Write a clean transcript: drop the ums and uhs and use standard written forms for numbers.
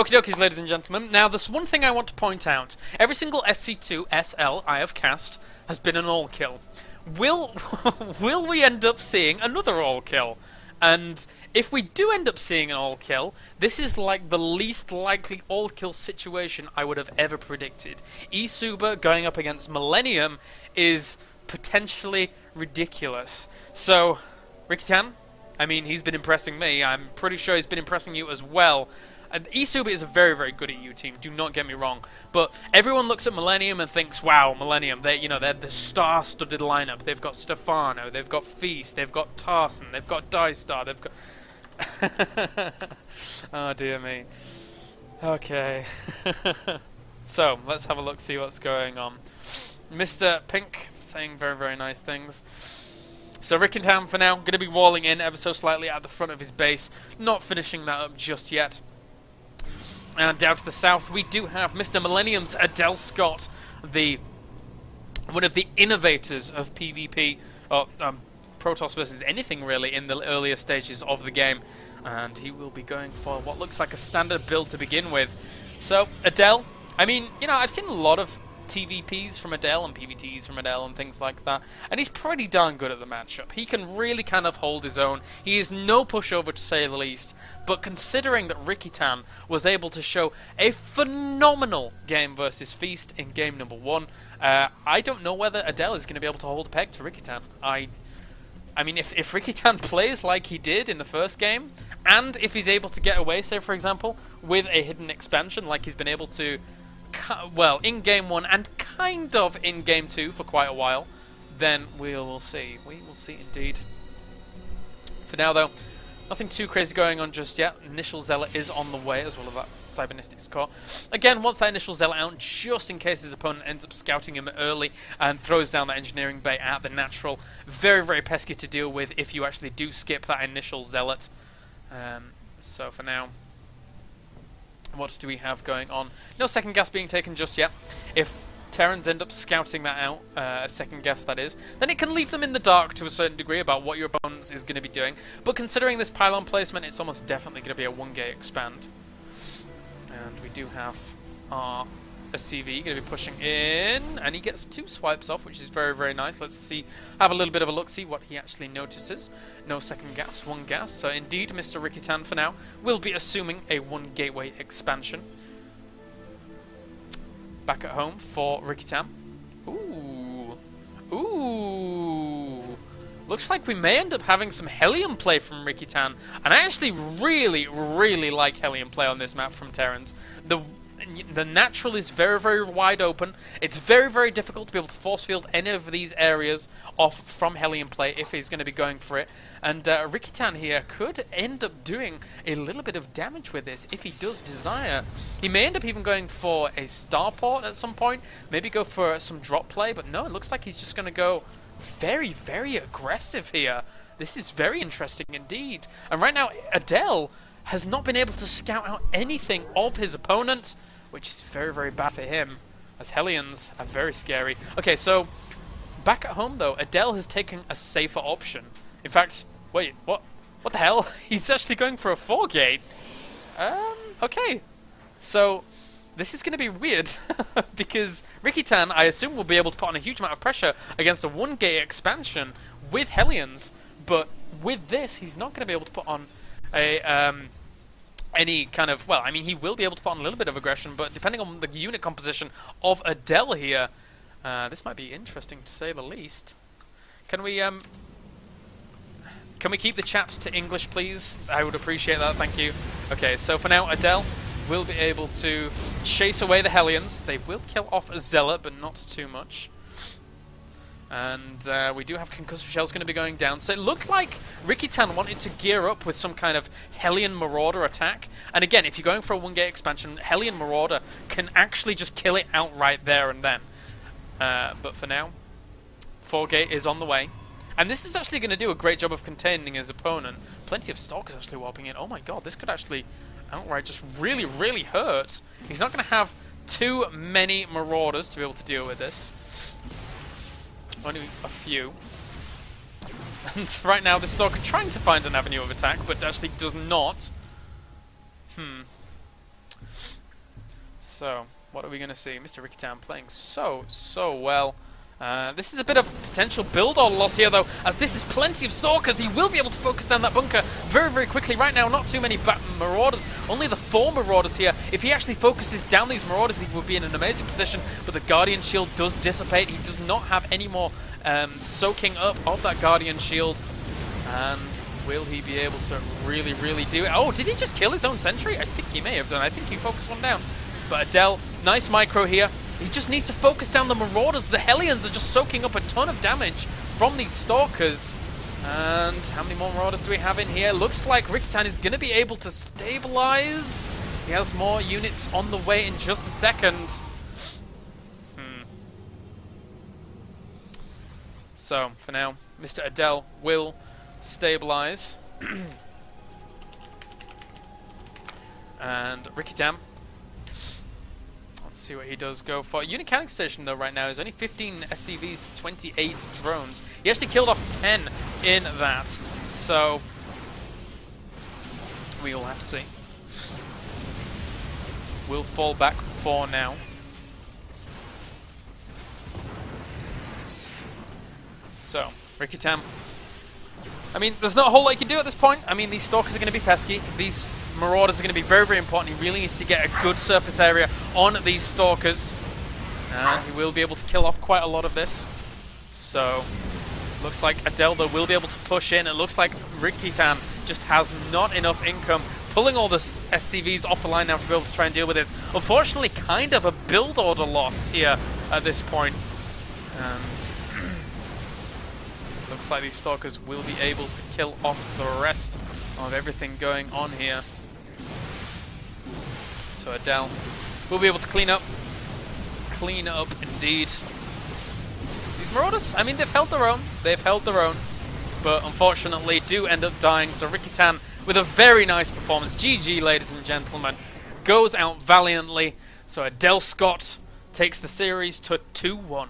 Okie dokies, ladies and gentlemen. Now, there's one thing I want to point out. Every single SC2SL I have cast has been an all-kill. Will we end up seeing another all-kill? And if we do end up seeing an all-kill, this is like the least likely all-kill situation I would have ever predicted. Esuba going up against Millenium is potentially ridiculous. So, Rikitan, I mean, he's been impressing me. I'm pretty sure he's been impressing you as well. Esuba is a very, very good EU team, do not get me wrong. But everyone looks at Millenium and thinks, wow, Millenium, they're the star-studded lineup. They've got Stefano, they've got Feast, they've got Tarson, they've got Dystar, they've got... Oh, dear me. Okay. So, let's have a look, see what's going on. Mr. Pink saying very, very nice things. So Rikitan, for now, going to be walling in ever so slightly at the front of his base, not finishing that up just yet. And down to the south, we do have Mr. Millenium's Adele Scott, one of the innovators of PvP, or Protoss versus anything really, in the earlier stages of the game. And he will be going for what looks like a standard build to begin with. So, Adele, I mean, you know, I've seen a lot of TVPs from Adele and PVTs from Adele and things like that, and he's pretty darn good at the matchup. He can really kind of hold his own. He is no pushover, to say the least, but considering that Rikitan was able to show a phenomenal game versus Feast in game number 1, I don't know whether Adele is going to be able to hold a peg to Rikitan. I mean, if Rikitan plays like he did in the first game, and if he's able to get away, say for example, with a hidden expansion like he's been able to, well, in game 1 and kind of in game 2 for quite a while, then we will see. We will see indeed. For now, though, nothing too crazy going on just yet. Initial Zealot is on the way, as well as that Cybernetics core. Again, once that Initial Zealot out, just in case his opponent ends up scouting him early and throws down that Engineering Bay at the natural. Very, very pesky to deal with if you actually do skip that Initial Zealot. So for now, what do we have going on? No second gas being taken just yet. If Terrans end up scouting that out, a second guess that is, then it can leave them in the dark to a certain degree about what your opponent is going to be doing. But considering this pylon placement, it's almost definitely going to be a 1-gate expand. And we do have our CV going to be pushing in, and he gets 2 swipes off, which is very, very nice. Let's see, have a little bit of a look, see what he actually notices. No second gas, 1 gas. So indeed, Mr. Rikitan for now will be assuming a 1 gateway expansion. Back at home for Rikitan. Ooh. Ooh. Looks like we may end up having some Hellion play from Rikitan. And I actually really, really like Hellion play on this map from Terrans. The natural is very, very wide open. It's very, very difficult to be able to force field any of these areas off from Hellion play if he's going to be going for it. And Rikitan here could end up doing a little bit of damage with this if he does desire. He may end up even going for a starport at some point. Maybe go for some drop play. But no, it looks like he's just going to go very, very aggressive here. This is very interesting indeed. And right now, Adele has not been able to scout out anything of his opponent, which is very, very bad for him, as Hellions are very scary. Okay, so back at home, though, Adele has taken a safer option. In fact, wait, what? What the hell? He's actually going for a 4-gate. Okay. So this is going to be weird, because Rikitan, I assume, will be able to put on a huge amount of pressure against a 1-gate expansion with Hellions, but with this, he's not going to be able to put on a any kind of, well, I mean, he will be able to put on a little bit of aggression, but depending on the unit composition of Adele here, this might be interesting to say the least. Can we keep the chat to English, please? I would appreciate that, thank you. Okay, so for now, Adele will be able to chase away the Hellions. They will kill off a Zealot, but not too much. And we do have concussive shells going to be going down. So it looked like Rikitan wanted to gear up with some kind of Hellion Marauder attack. And again, if you're going for a 1-gate expansion, Hellion Marauder can actually just kill it outright there and then. But for now, 4-gate is on the way. And this is actually going to do a great job of containing his opponent. Plenty of Stalkers actually warping in. Oh my god, this could actually outright just really, really hurt. He's not going to have too many Marauders to be able to deal with this. Only a few. And right now, the Stalker trying to find an avenue of attack, but actually does not. So, what are we going to see? Mr. Rickytown playing so well. This is a bit of potential build or loss here, though, as this is plenty of Stalkers. He will be able to focus down that bunker very quickly. Right now, not too many Marauders, only the 4 Marauders here. If he actually focuses down these Marauders, he will be in an amazing position, but the Guardian Shield does dissipate. He does not have any more soaking up of that Guardian Shield. And will he be able to really do it? Oh, did he just kill his own sentry? I think he may have done. I think he focused one down. But Adele, nice micro here. He just needs to focus down the Marauders. The Hellions are just soaking up a ton of damage from these Stalkers. And how many more Marauders do we have in here? Looks like Rickytown is going to be able to stabilize. He has more units on the way in just a second. So, for now, Mr. Adele will stabilize. And Rickytown, let's see what he does go for. Unit counting station, though, right now is only 15 SCVs, 28 drones. He actually killed off 10 in that. So, we will have to see. We'll fall back for now. So, Rickytown. I mean, there's not a whole lot you can do at this point. I mean, these Stalkers are going to be pesky. These Marauders are going to be very important. He really needs to get a good surface area on these Stalkers. And he will be able to kill off quite a lot of this. So, looks like Adelda will be able to push in. It looks like Rickytown just has not enough income. Pulling all the SCVs off the line now to be able to try and deal with this. Unfortunately, kind of a build order loss here at this point. And looks like these Stalkers will be able to kill off the rest of everything going on here. So Adele will be able to clean up. Clean up indeed. These Marauders, I mean, they've held their own. They've held their own. But unfortunately do end up dying. So Rickytown with a very nice performance. GG, ladies and gentlemen. Goes out valiantly. So Adele Scott takes the series to 2-1.